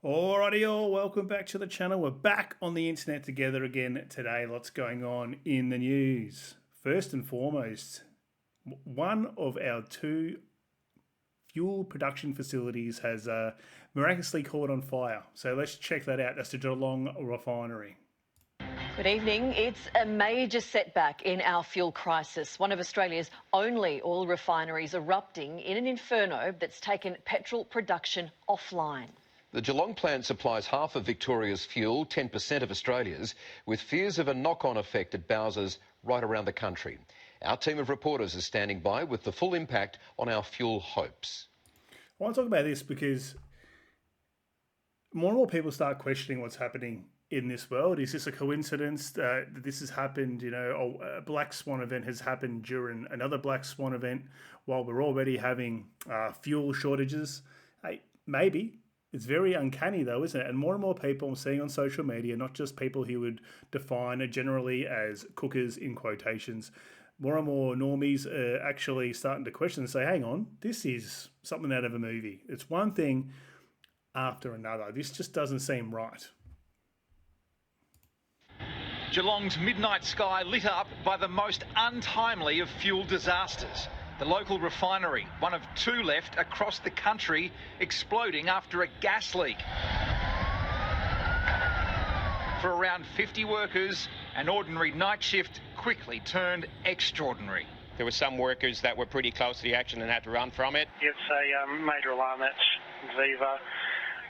Alrighty all, welcome back to the channel. We're back on the internet together again today. Lots going on in the news. First and foremost, one of our two fuel production facilities has miraculously caught on fire. So let's check that out. That's the Geelong refinery. Good evening. It's a major setback in our fuel crisis. One of Australia's only oil refineries erupting in an inferno that's taken petrol production offline. The Geelong plant supplies half of Victoria's fuel, 10% of Australia's, with fears of a knock-on effect at Bowsers right around the country. Our team of reporters is standing by with the full impact on our fuel hopes. I want to talk about this because more and more people start questioning what's happening in this world. Is this a coincidence that this has happened? You know, a black swan event has happened during another black swan event while we're already having fuel shortages. Hey, maybe. It's very uncanny though, isn't it? And more people I'm seeing on social media, not just people who would define it generally as cookers in quotations, more and more normies are actually starting to question and say, hang on, this is something out of a movie. It's one thing after another. This just doesn't seem right. Geelong's midnight sky lit up by the most untimely of fuel disasters. The local refinery, one of two left across the country, exploding after a gas leak. For around 50 workers, an ordinary night shift quickly turned extraordinary. There were some workers that were pretty close to the action and had to run from it. It's a major alarm at Viva.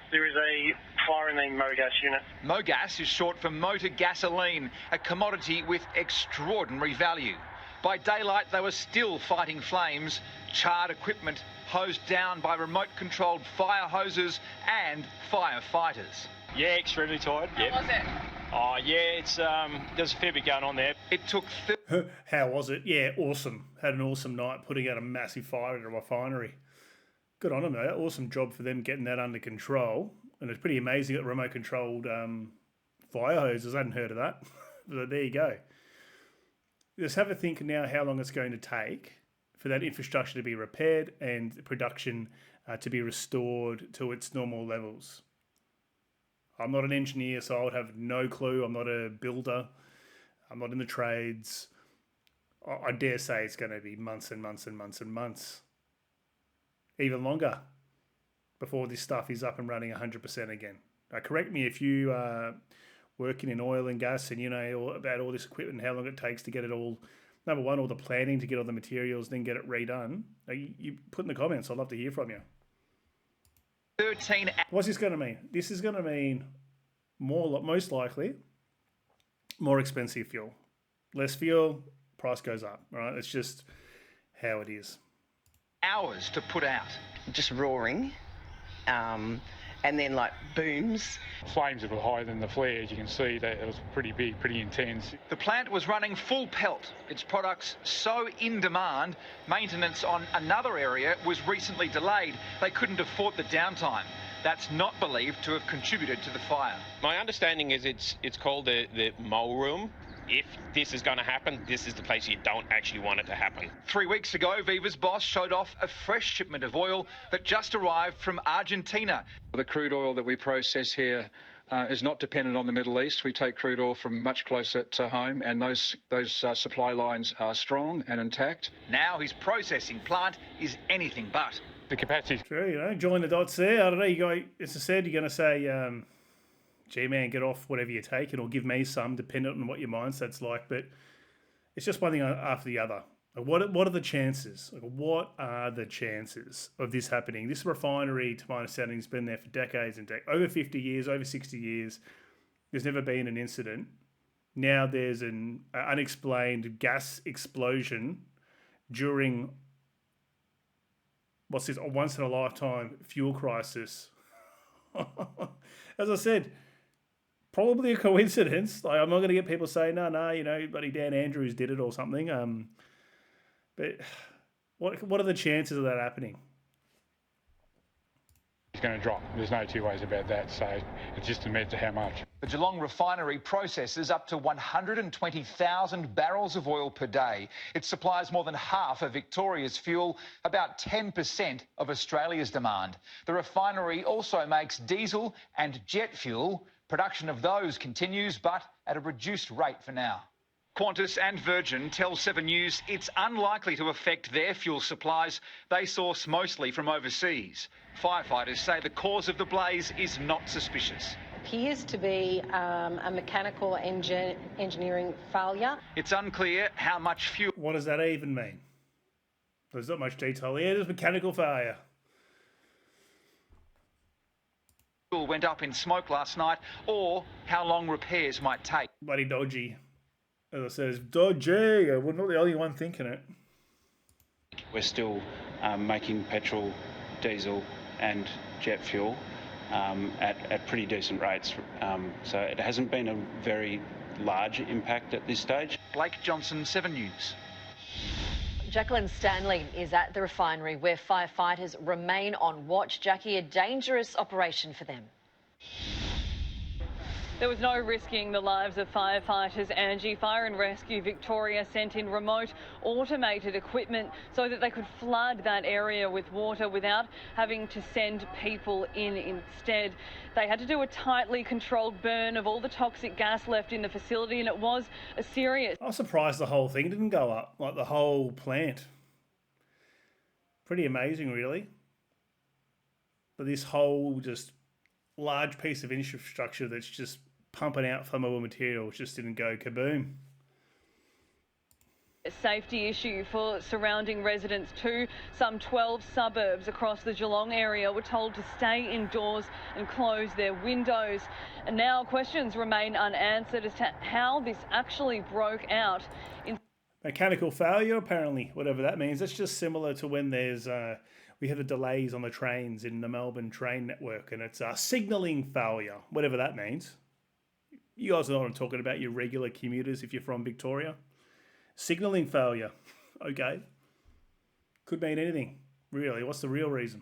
There is a fire in the MoGas unit. MoGas is short for motor gasoline, a commodity with extraordinary value. By daylight, they were still fighting flames, charred equipment hosed down by remote-controlled fire hoses and firefighters. Yeah, extremely tired. How was it? Oh, yeah, there's a fair bit going on there. It took... How was it? Yeah, awesome. Had an awesome night putting out a massive fire at a refinery. Good on them, though. Awesome job for them getting that under control. And it's pretty amazing that remote-controlled fire hoses. I hadn't heard of that. But there you go. Let's have a think now how long it's going to take for that infrastructure to be repaired and production to be restored to its normal levels. I'm not an engineer, so I would have no clue. I'm not a builder. I'm not in the trades. I dare say it's going to be months and months and months and months. Even longer before this stuff is up and running 100% again. Now, correct me if you are working in oil and gas and you know about all this equipment and how long it takes to get it all, number one, all the planning to get all the materials, then get it redone. You put in the comments. I'd love to hear from you. 13 What's this going to mean? This is going to mean most likely, more expensive fuel. Less fuel, price goes up. All right, it's just how it is. hours to put out. Just roaring, and then like booms. Flames that were higher than the flares, you can see that it was pretty big, pretty intense. The plant was running full pelt. Its products so in demand, maintenance on another area was recently delayed. They couldn't afford the downtime. That's not believed to have contributed to the fire. My understanding is it's called the mole room. If this is going to happen, this is the place you don't actually want it to happen. 3 weeks ago, Viva's boss showed off a fresh shipment of oil that just arrived from Argentina. The crude oil that we process here is not dependent on the Middle East. We take crude oil from much closer to home, and those supply lines are strong and intact. Now his processing plant is anything but. The capacity. True, you know, join the dots there. I don't know, you go, as I said, you're going to say, GMAN, get off whatever you're taking, or give me some, dependent on what your mindset's like. But it's just one thing after the other. Like what are the chances? Like, what are the chances of this happening? This refinery, to my understanding, has been there for decades and over 50 years, over 60 years. There's never been an incident. Now there's an unexplained gas explosion during what's this, a once-in-a-lifetime fuel crisis. As I said, probably a coincidence. Like, I'm not going to get people saying, no, you know, bloody Dan Andrews did it or something. But what are the chances of that happening? It's going to drop. There's no two ways about that. So it's just a matter of how much. The Geelong refinery processes up to 120,000 barrels of oil per day. It supplies more than half of Victoria's fuel, about 10% of Australia's demand. The refinery also makes diesel and jet fuel. Production of those continues, but at a reduced rate for now. Qantas and Virgin tell 7 News it's unlikely to affect their fuel supplies. They source mostly from overseas. Firefighters say the cause of the blaze is not suspicious. Appears to be a mechanical engineering failure. It's unclear how much fuel. What does that even mean? There's not much detail here. There's mechanical failure. Went up in smoke last night, or how long repairs might take. Bloody dodgy. As I said, it's dodgy. We're not the only one thinking it. We're still making petrol, diesel and jet fuel at pretty decent rates. So it hasn't been a very large impact at this stage. Blake Johnson, 7 News. Jacqueline Stanley is at the refinery where firefighters remain on watch. Jackie, a dangerous operation for them. There was no risking the lives of firefighters. Angie, Fire and Rescue Victoria sent in remote automated equipment so that they could flood that area with water without having to send people in instead. They had to do a tightly controlled burn of all the toxic gas left in the facility, and it was a serious... I was surprised the whole thing didn't go up, like the whole plant. Pretty amazing, really. But this whole just large piece of infrastructure that's just pumping out flammable material just didn't go kaboom. A safety issue for surrounding residents too. Some 12 suburbs across the Geelong area were told to stay indoors and close their windows. And now questions remain unanswered as to how this actually broke out. Mechanical failure, apparently, whatever that means. That's just similar to when there's we have the delays on the trains in the Melbourne train network, and it's a signalling failure, whatever that means. You guys know what I'm talking about, your regular commuters if you're from Victoria. Signalling failure, okay. Could mean anything, really. What's the real reason?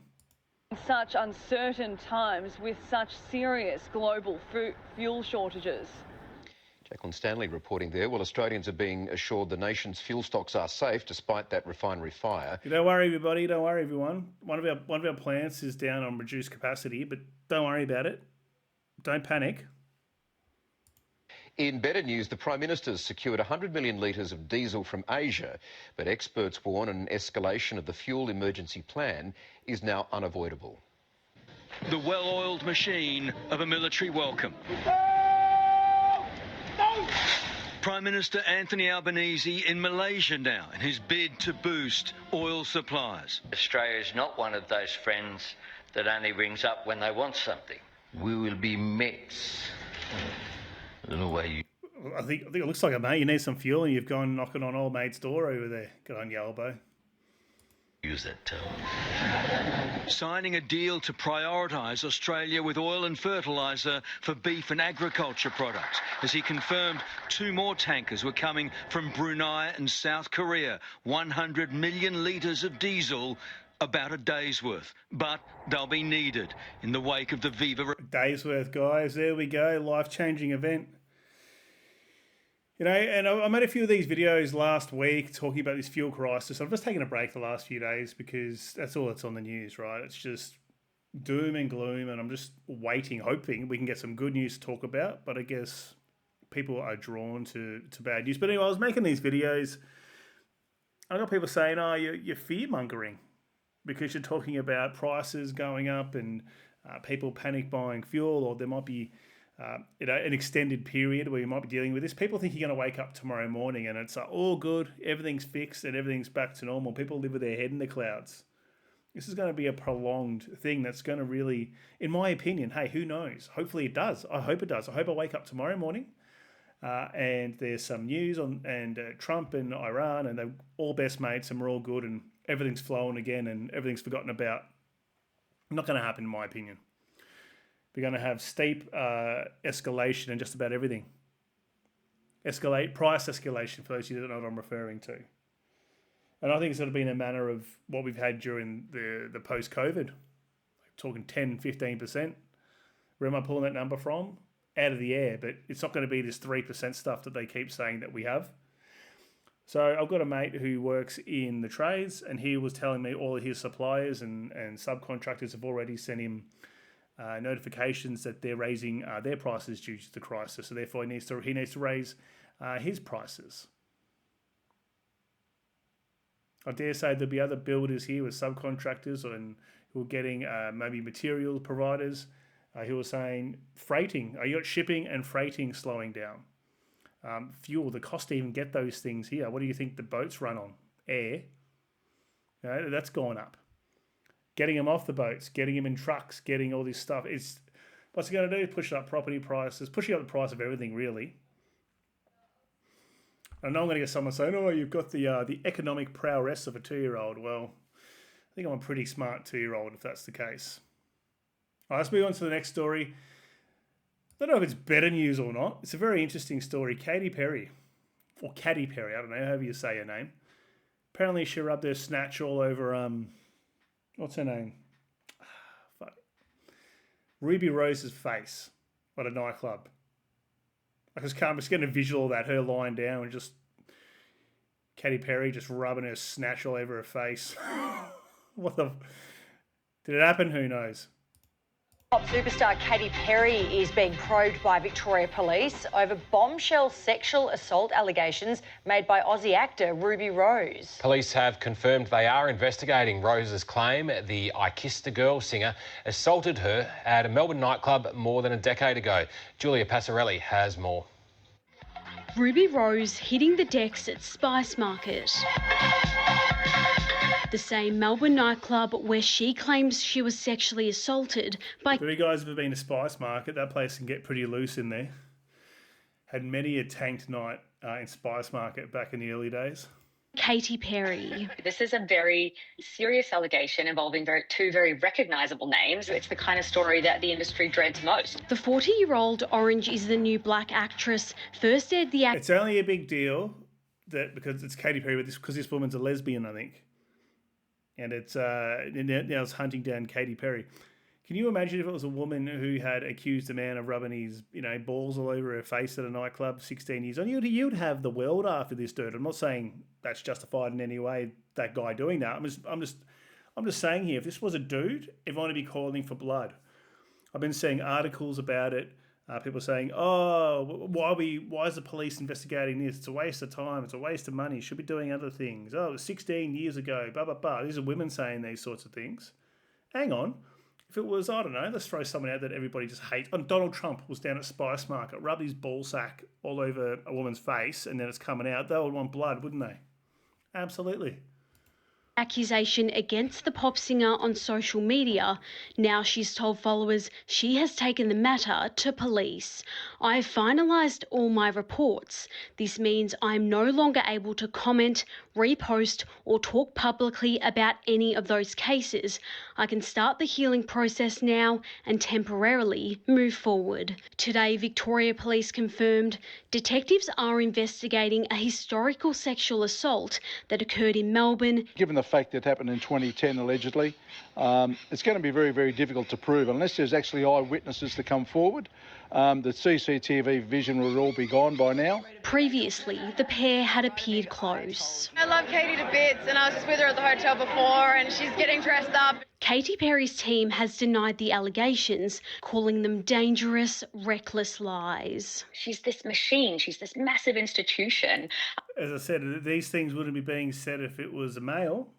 Such uncertain times with such serious global fuel shortages. Jacqueline Stanley reporting there. Well, Australians are being assured the nation's fuel stocks are safe despite that refinery fire. Don't worry, everybody. Don't worry, everyone. One of our plants is down on reduced capacity, but don't worry about it. Don't panic. In better news, the Prime Minister's secured 100 million litres of diesel from Asia, but experts warn an escalation of the fuel emergency plan is now unavoidable. The well-oiled machine of a military welcome. Prime Minister Anthony Albanese in Malaysia now in his bid to boost oil supplies. Australia is not one of those friends that only rings up when they want something. We will be mates. I don't know why you... I think it looks like it, mate. You need some fuel and you've gone knocking on old mate's door over there. Good on your elbow. Use that term. Signing a deal to prioritise Australia with oil and fertiliser for beef and agriculture products, as he confirmed 2 more tankers were coming from Brunei and South Korea. 100 million litres of diesel, about a day's worth, but they'll be needed in the wake of the Viva... A day's worth, guys. There we go. Life-changing event. You know, and I made a few of these videos last week talking about this fuel crisis. I've just taken a break the last few days because that's all that's on the news, right? It's just doom and gloom, and I'm just waiting, hoping we can get some good news to talk about. But I guess people are drawn to bad news. But anyway, I was making these videos. I got people saying, oh, you're fear-mongering because you're talking about prices going up and people panic buying fuel, or there might be an extended period where you might be dealing with this. People think you're going to wake up tomorrow morning and it's all good, everything's fixed and everything's back to normal. People live with their head in the clouds. This is going to be a prolonged thing that's going to really, in my opinion, hey, who knows? Hopefully it does. I hope it does. I hope I wake up tomorrow morning and there's some news on Trump and Iran and they're all best mates and we're all good and everything's flowing again and everything's forgotten about. Not going to happen, in my opinion. We're going to have steep escalation in just about everything. Price escalation, for those of you that don't know what I'm referring to. And I think it's going to be in a manner of what we've had during the post-COVID. talking 10, 15%. Where am I pulling that number from? Out of the air, but it's not going to be this 3% stuff that they keep saying that we have. So I've got a mate who works in the trades, and he was telling me all of his suppliers and subcontractors have already sent him notifications that they're raising their prices due to the crisis. So therefore, he needs to raise his prices. I dare say there'll be other builders here with subcontractors who are getting maybe material providers who are saying freighting. You got shipping and freighting slowing down. Fuel, the cost to even get those things here. What do you think the boats run on? Air. That's gone up. Getting them off the boats, getting them in trucks, getting all this stuff. What's it going to do? Push up property prices, pushing up the price of everything, really. I know I'm going to get someone saying, "Oh, you've got the economic prowess of a 2-year-old." Well, I think I'm a pretty smart 2-year-old if that's the case. All right, let's move on to the next story. I don't know if it's better news or not. It's a very interesting story. Katy Perry, or Katy Perry, I don't know, however you say her name. Apparently she rubbed her snatch all over, what's her name? Ruby Rose's face at a nightclub. I'm just getting a visual of that, her lying down and just Katy Perry just rubbing her snatch all over her face. Did it happen? Who knows? Pop superstar Katy Perry is being probed by Victoria Police over bombshell sexual assault allegations made by Aussie actor Ruby Rose. Police have confirmed they are investigating Rose's claim the I Kissed a Girl singer assaulted her at a Melbourne nightclub more than a decade ago. Julia Passarelli has more. Ruby Rose hitting the decks at Spice Market. The same Melbourne nightclub where she claims she was sexually assaulted by... Have you guys ever been to Spice Market? That place can get pretty loose in there. Had many a tanked night in Spice Market back in the early days. Katy Perry. This is a very serious allegation involving two very recognisable names. It's the kind of story that the industry dreads most. The 40-year-old Orange is the New Black actress first aired the... It's only a big deal that because it's Katy Perry, because this woman's a lesbian, I think. And it's now it's hunting down Katy Perry. Can you imagine if it was a woman who had accused a man of rubbing his balls all over her face at a nightclub 16 years on? You'd have the world after this dude. I'm not saying that's justified in any way, that guy doing that. I'm just saying here, if this was a dude, everyone would be calling for blood. I've been seeing articles about it. People saying, "Oh, why is the police investigating this? It's a waste of time. It's a waste of money. Should be doing other things. Oh, it was 16 years ago. Blah blah blah." These are women saying these sorts of things. Hang on. If it was, I don't know, let's throw someone out that everybody just hates. Donald Trump was down at Spice Market, rubbed his ball sack all over a woman's face, and then it's coming out. They would want blood, wouldn't they? Absolutely. Accusation against the pop singer on social media. Now she's told followers she has taken the matter to police. I've finalised all my reports. This means I'm no longer able to comment, repost or talk publicly about any of those cases. I can start the healing process now and temporarily move forward. Today, Victoria Police confirmed detectives are investigating a historical sexual assault that occurred in Melbourne. Given the fact that it happened in 2010 allegedly, it's going to be very, very difficult to prove unless there's actually eyewitnesses to come forward. The CCTV vision would all be gone by now. Previously, the pair had appeared close. I love Katy to bits, and I was just with her at the hotel before, and she's getting dressed up. Katy Perry's team has denied the allegations, calling them dangerous, reckless lies. She's this machine. She's this massive institution. As I said, these things wouldn't be being said if it was a male.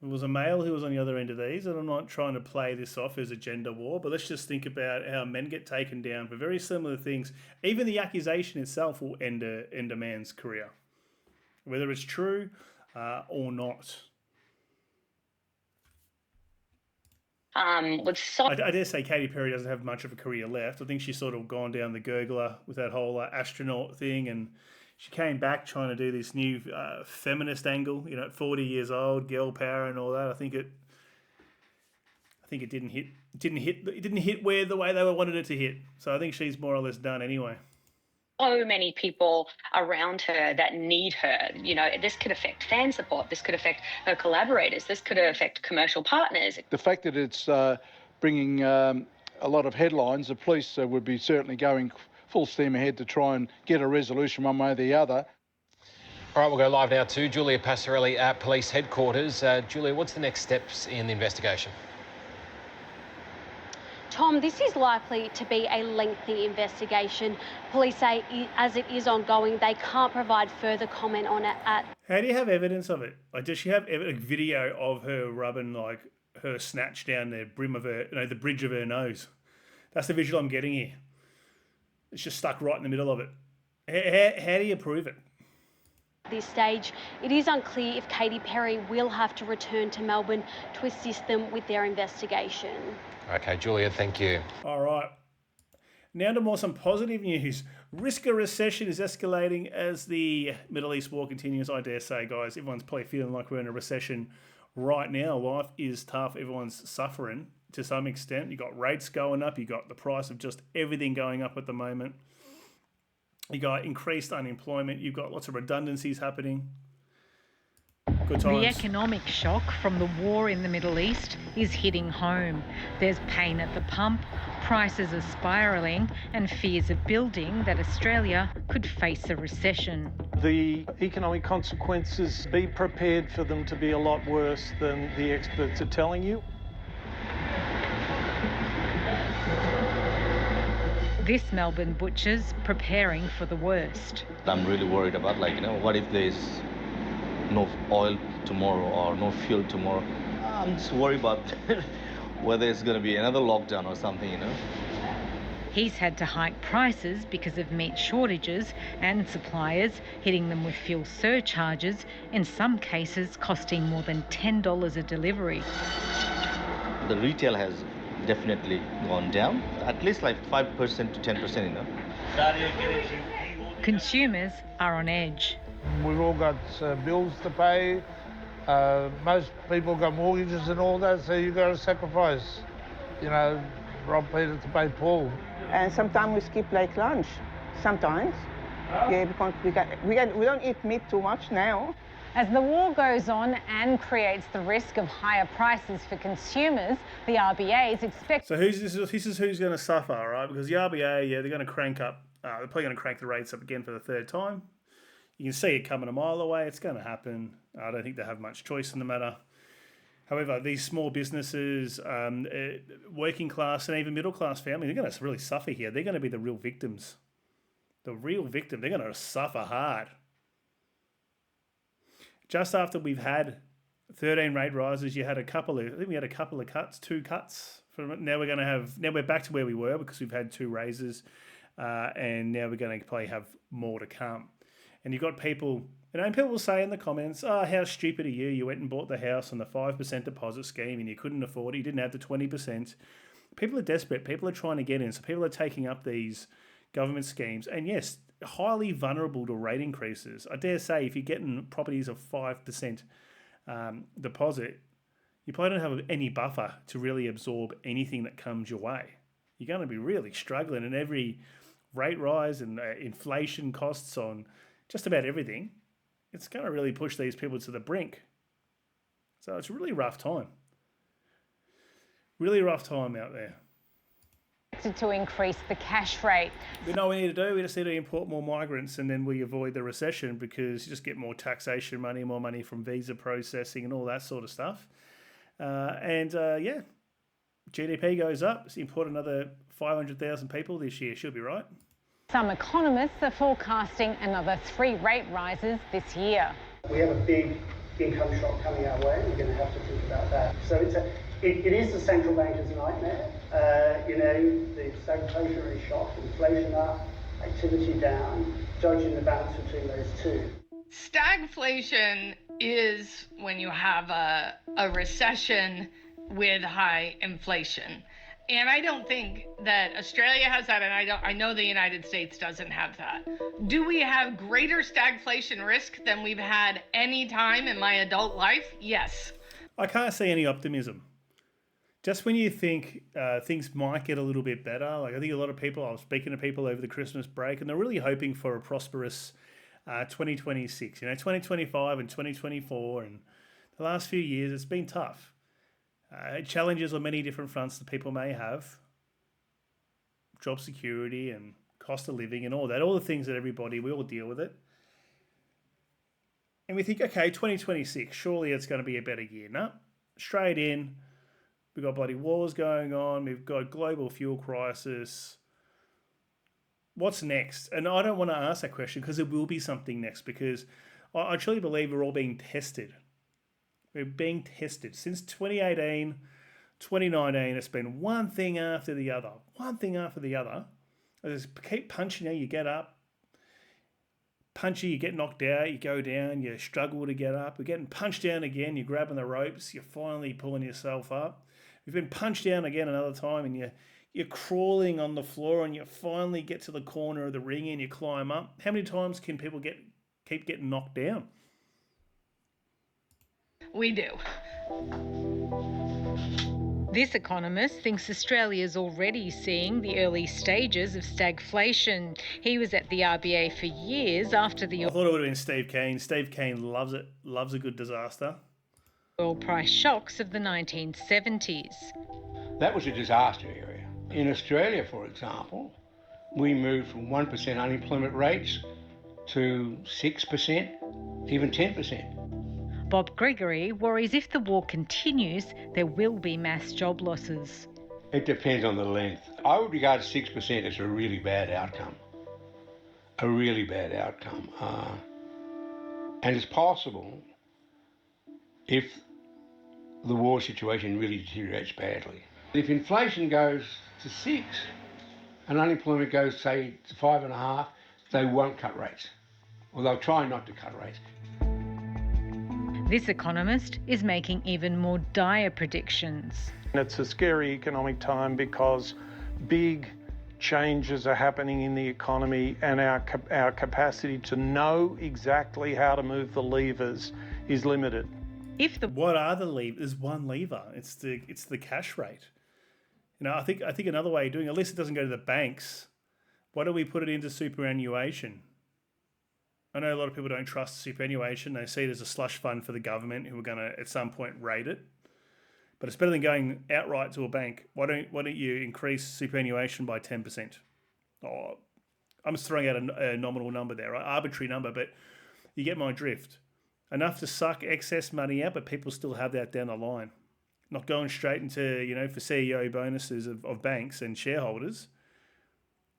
It was a male who was on the other end of these, and I'm not trying to play this off as a gender war, but let's just think about how men get taken down for very similar things. Even the accusation itself will end a man's career, whether it's true or not. I dare say Katy Perry doesn't have much of a career left. I think she's sort of gone down the gurgler with that whole astronaut thing, and she came back trying to do this new feminist angle. At 40 years old, girl power and all that. I think it didn't hit where the way they wanted it to hit. So I think she's more or less done anyway. So many people around her that need her. You know, this could affect fan support. This could affect her collaborators. This could affect commercial partners. The fact that it's bringing a lot of headlines, the police would be certainly going full steam ahead to try and get a resolution one way or the other. All right, we'll go live now to Julia Passarelli at police headquarters. Julia, what's the next steps in the investigation? Tom, this is likely to be a lengthy investigation. Police say as it is ongoing, they can't provide further comment on it at... How do you have evidence of it? Like, does she have a video of her rubbing, like, her snatch down the brim of her, the bridge of her nose? That's the visual I'm getting here. It's just stuck right in the middle of it. How do you prove it? At this stage, it is unclear if Katy Perry will have to return to Melbourne to assist them with their investigation. Okay, Julia, thank you. All right. Now to some positive news. Risk of recession is escalating as the Middle East war continues. I dare say, guys, everyone's probably feeling like we're in a recession right now. Life is tough. Everyone's suffering to some extent. You've got rates going up. You've got the price of just everything going up at the moment. You've got increased unemployment. You've got lots of redundancies happening. Good times. The economic shock from the war in the Middle East is hitting home. There's pain at the pump, prices are spiralling, and fears are building that Australia could face a recession. The economic consequences, be prepared for them to be a lot worse than the experts are telling you. This Melbourne butcher's preparing for the worst. I'm really worried about, what if there's no oil tomorrow or no fuel tomorrow? I'm just worried about whether it's going to be another lockdown or something, He's had to hike prices because of meat shortages and suppliers hitting them with fuel surcharges, in some cases costing more than $10 a delivery. The retail has definitely gone down, at least 5% to 10%, Consumers are on edge. We've all got bills to pay. Most people got mortgages and all that, so you've got to sacrifice, rob Peter to pay Paul. And sometimes we skip lunch. Sometimes, because we don't eat meat too much now. As the war goes on and creates the risk of higher prices for consumers, the RBA is expecting... So this is who's going to suffer, right? Because the RBA, they're going to crank up, they're probably going to crank the rates up again for the third time. You can see it coming a mile away. It's going to happen. I don't think they have much choice in the matter. However, these small businesses, working class and even middle class families, they're going to really suffer here. They're going to be the real victims. The real victim. They're going to suffer hard. Just after we've had 13 rate rises, I think we had a couple of cuts, 2 cuts. Now we're back to where we were because we've had 2 raises, and now we're going to probably have more to come. And you've got people, and people will say in the comments, how stupid are you? You went and bought the house on the 5% deposit scheme and you couldn't afford it. You didn't have the 20%. People are desperate. People are trying to get in. So people are taking up these government schemes. And yes, highly vulnerable to rate increases. I dare say if you're getting properties of 5% deposit, you probably don't have any buffer to really absorb anything that comes your way. You're going to be really struggling, and every rate rise and inflation costs on just about everything, it's going to really push these people to the brink. So it's a really rough time. Really rough time out there. To increase the cash rate. We know what we need to do. We just need to import more migrants, and then we avoid the recession because you just get more taxation money, more money from visa processing and all that sort of stuff. GDP goes up. So import another 500,000 people this year. Should be right. Some economists are forecasting another 3 rate rises this year. We have a big income shock coming our way, and we're going to have to think about that. So it is the central banker's nightmare. The stagflationary shock, inflation up, activity down, judging the balance between those two. Stagflation is when you have a recession with high inflation. And I don't think that Australia has that, and I know the United States doesn't have that. Do we have greater stagflation risk than we've had any time in my adult life? Yes. I can't see any optimism. just when you think things might get a little bit better, like I think a lot of people, I was speaking to people over the Christmas break, and they're really hoping for a prosperous 2026. 2025 and 2024, and the last few years, it's been tough. Challenges on many different fronts that people may have, job security and cost of living and all that, all the things that we all deal with it. And we think, okay, 2026, surely it's going to be a better year. No, straight in. We've got bloody wars going on. We've got global fuel crisis. What's next? And I don't want to ask that question because there will be something next, because I truly believe we're all being tested. We're being tested. Since 2018, 2019, it's been one thing after the other. One thing after the other. I just keep punching you get up. Punch you get knocked out, you go down, you struggle to get up. We're getting punched down again, you're grabbing the ropes, you're finally pulling yourself up. You've been punched down again another time, and you're crawling on the floor, and you finally get to the corner of the ring and you climb up. How many times can people keep getting knocked down? We do. This economist thinks Australia's already seeing the early stages of stagflation. He was at the RBA for years after the I thought it would have been Steve Keen. Steve Keen loves it, loves a good disaster. Oil price shocks of the 1970s. That was a disaster area. In Australia, for example, we moved from 1% unemployment rates to 6%, even 10%. Bob Gregory worries if the war continues, there will be mass job losses. It depends on the length. I would regard 6% as a really bad outcome. A really bad outcome. And it's possible if the war situation really deteriorates badly. If inflation goes to 6 and unemployment goes, say, to 5.5, they won't cut rates. Or they'll try not to cut rates. This economist is making even more dire predictions. It's a scary economic time because big changes are happening in the economy, and our capacity to know exactly how to move the levers is limited. What are the levers? There's one lever. It's the cash rate. I think another way of doing it, at least it doesn't go to the banks. Why don't we put it into superannuation? I know a lot of people don't trust superannuation. They see it as a slush fund for the government who are going to at some point raid it. But it's better than going outright to a bank. Why don't you increase superannuation by 10%? Oh, I'm just throwing out a nominal number there, right? Arbitrary number, but you get my drift. Enough to suck excess money out, but people still have that down the line. Not going straight into, for CEO bonuses of banks and shareholders.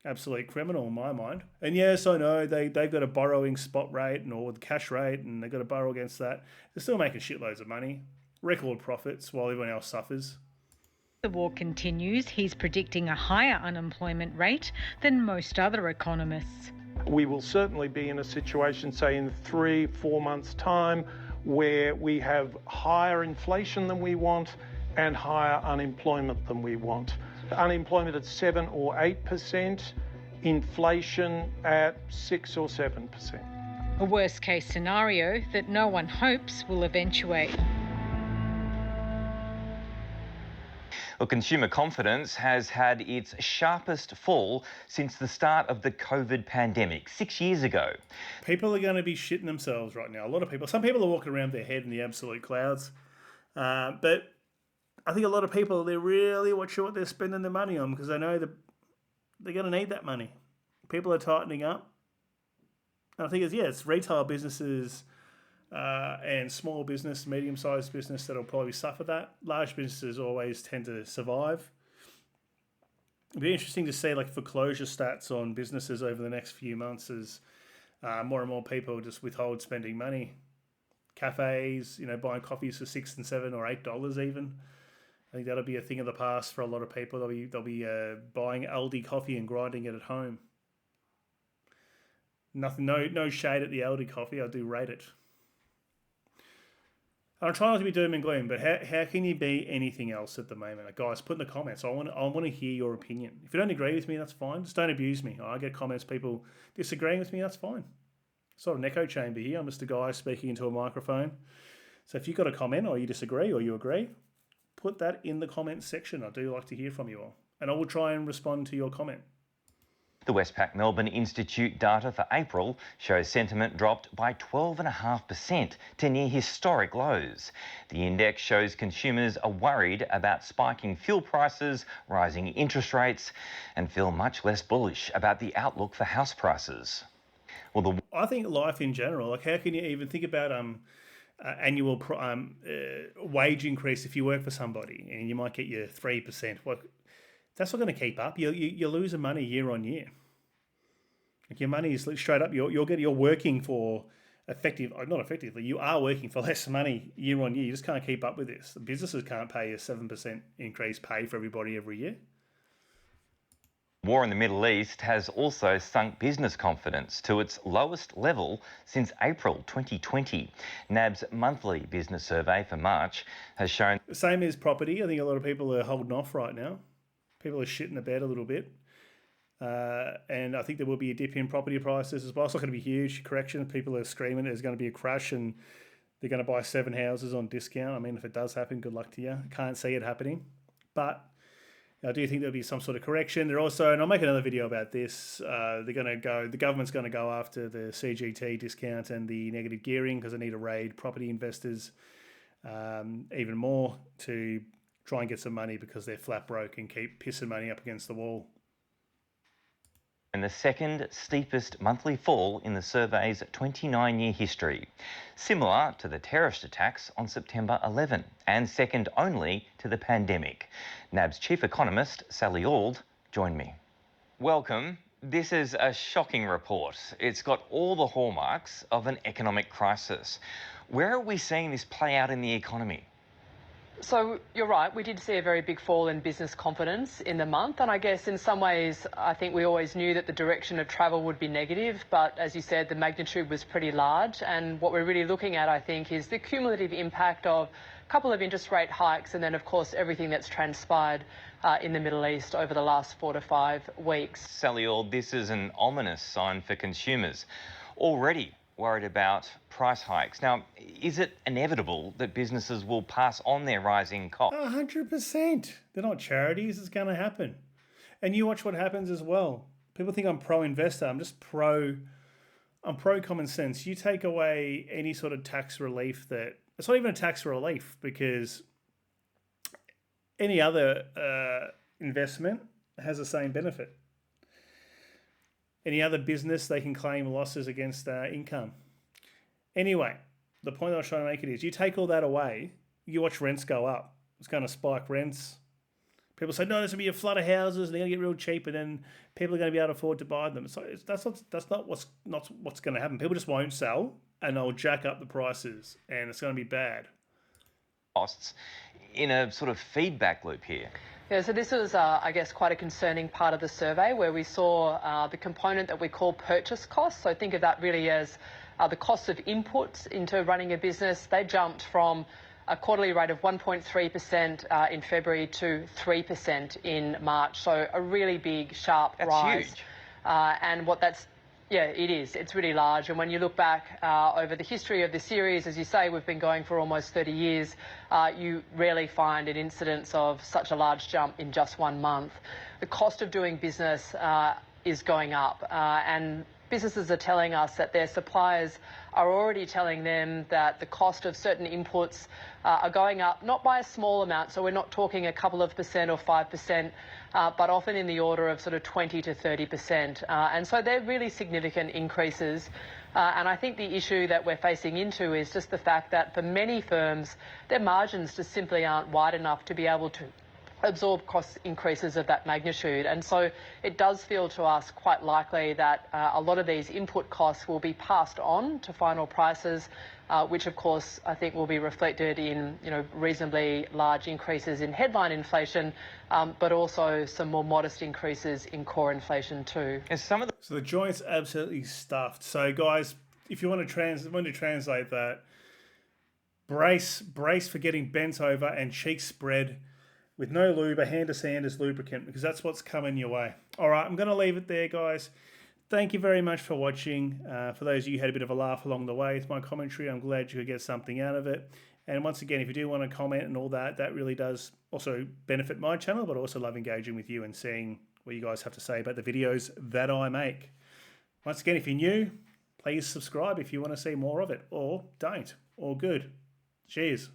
Absolute criminal in my mind. And yes, I know they've got a borrowing spot rate or the cash rate, and they've got to borrow against that. They're still making shitloads of money. Record profits while everyone else suffers. The war continues, he's predicting a higher unemployment rate than most other economists. We will certainly be in a situation, say in 3-4 months' time, where we have higher inflation than we want and higher unemployment than we want. Unemployment at 7 or 8%, inflation at 6 or 7%. A worst case scenario that no one hopes will eventuate. Well, consumer confidence has had its sharpest fall since the start of the COVID pandemic 6 years ago. People are going to be shitting themselves right now. A lot of people. Some people are walking around with their head in the absolute clouds. But I think a lot of people, they're really watching what they're spending their money on, because they know that they're going to need that money. People are tightening up. And I think it's retail businesses and small business, medium-sized business that'll probably suffer that. Large businesses always tend to survive. It'll be interesting to see foreclosure stats on businesses over the next few months as more and more people just withhold spending money. Cafes, buying coffees for $6 and $7 or $8 even. I think that'll be a thing of the past for a lot of people. They'll be buying Aldi coffee and grinding it at home. No shade at the Aldi coffee. I do rate it. I'm trying not to be doom and gloom, but how can you be anything else at the moment? Guys, put in the comments. I want to hear your opinion. If you don't agree with me, that's fine. Just don't abuse me. I get comments, people disagreeing with me, that's fine. Sort of an echo chamber here. I'm just a guy speaking into a microphone. So if you've got a comment or you disagree or you agree, put that in the comments section. I do like to hear from you all. And I will try and respond to your comment. The Westpac Melbourne Institute data for April shows sentiment dropped by 12.5% to near historic lows. The index shows consumers are worried about spiking fuel prices, rising interest rates, and feel much less bullish about the outlook for house prices. Well, I think life in general, like how can you even think about annual wage increase if you work for somebody and you might get your 3%? Well, that's not going to keep up. You're losing money year on year. Like your money is straight up. You're working for not effectively. You are working for less money year on year. You just can't keep up with this. The businesses can't pay a 7% increase pay for everybody every year. War in the Middle East has also sunk business confidence to its lowest level since April 2020. NAB's monthly business survey for March has shown... The same as property. I think a lot of people are holding off right now. People are shitting the bed a little bit. And I think there will be a dip in property prices as well. It's not going to be a huge correction. People are screaming there's going to be a crash and they're going to buy 7 houses on discount. I mean, if it does happen, good luck to you. Can't see it happening. But I do think there'll be some sort of correction. They're also, and I'll make another video about this, the government's going to go after the CGT discount and the negative gearing because they need to raid property investors even more to try and get some money because they're flat broke and keep pissing money up against the wall. And the second steepest monthly fall in the survey's 29-year history, similar to the terrorist attacks on September 11 and second only to the pandemic. NAB's chief economist, Sally Auld, joined me. Welcome. This is a shocking report. It's got all the hallmarks of an economic crisis. Where are we seeing this play out in the economy? So you're right, we did see a very big fall in business confidence in the month, and I guess in some ways I think we always knew that the direction of travel would be negative, but as you said, the magnitude was pretty large, and what we're really looking at, I think, is the cumulative impact of a couple of interest rate hikes and then of course everything that's transpired in the Middle East over the last 4 to 5 weeks. Sally Auld, this is an ominous sign for consumers already worried about price hikes. Now, is it inevitable that businesses will pass on their rising costs? 100%. They're not charities. It's going to happen. And you watch what happens as well. People think I'm pro-investor. I'm pro-common sense. You take away any sort of tax relief that... It's not even a tax relief because any other investment has the same benefit. Any other business, they can claim losses against income. Anyway, the point I was trying to make it is you take all that away, you watch rents go up. It's going to spike rents. People say, no, there's going to be a flood of houses, they're going to get real cheap, and then people are going to be able to afford to buy them. So that's not what's going to happen. People just won't sell, and they'll jack up the prices, and it's going to be bad. Costs in a sort of feedback loop here. Yeah, so this was, I guess, quite a concerning part of the survey where we saw the component that we call purchase costs. So think of that really as the cost of inputs into running a business. They jumped from a quarterly rate of 1.3% in February to 3% in March. So a really big, sharp rise. That's huge. And what that's... Yeah, it is. It's really large. And when you look back over the history of the series, as you say, we've been going for almost 30 years, you rarely find an incidence of such a large jump in just 1 month. The cost of doing business is going up, and businesses are telling us that their suppliers are already telling them that the cost of certain inputs are going up, not by a small amount, so we're not talking a couple of percent or 5%, but often in the order of sort of 20 to 30%. And so they're really significant increases. And I think the issue that we're facing into is just the fact that for many firms, their margins just simply aren't wide enough to be able to absorb cost increases of that magnitude. And so it does feel to us quite likely that a lot of these input costs will be passed on to final prices, which of course I think will be reflected in reasonably large increases in headline inflation, but also some more modest increases in core inflation too. So the joint's absolutely stuffed. So guys, if you want to translate that, brace for getting bent over and cheeks spread with no lube, a hand to Sanders lubricant, because that's what's coming your way. All right, I'm going to leave it there, guys. Thank you very much for watching. For those of you who had a bit of a laugh along the way with my commentary, I'm glad you could get something out of it. And once again, if you do want to comment and all that, that really does also benefit my channel, but also love engaging with you and seeing what you guys have to say about the videos that I make. Once again, if you're new, please subscribe if you want to see more of it, or don't, or good. Cheers.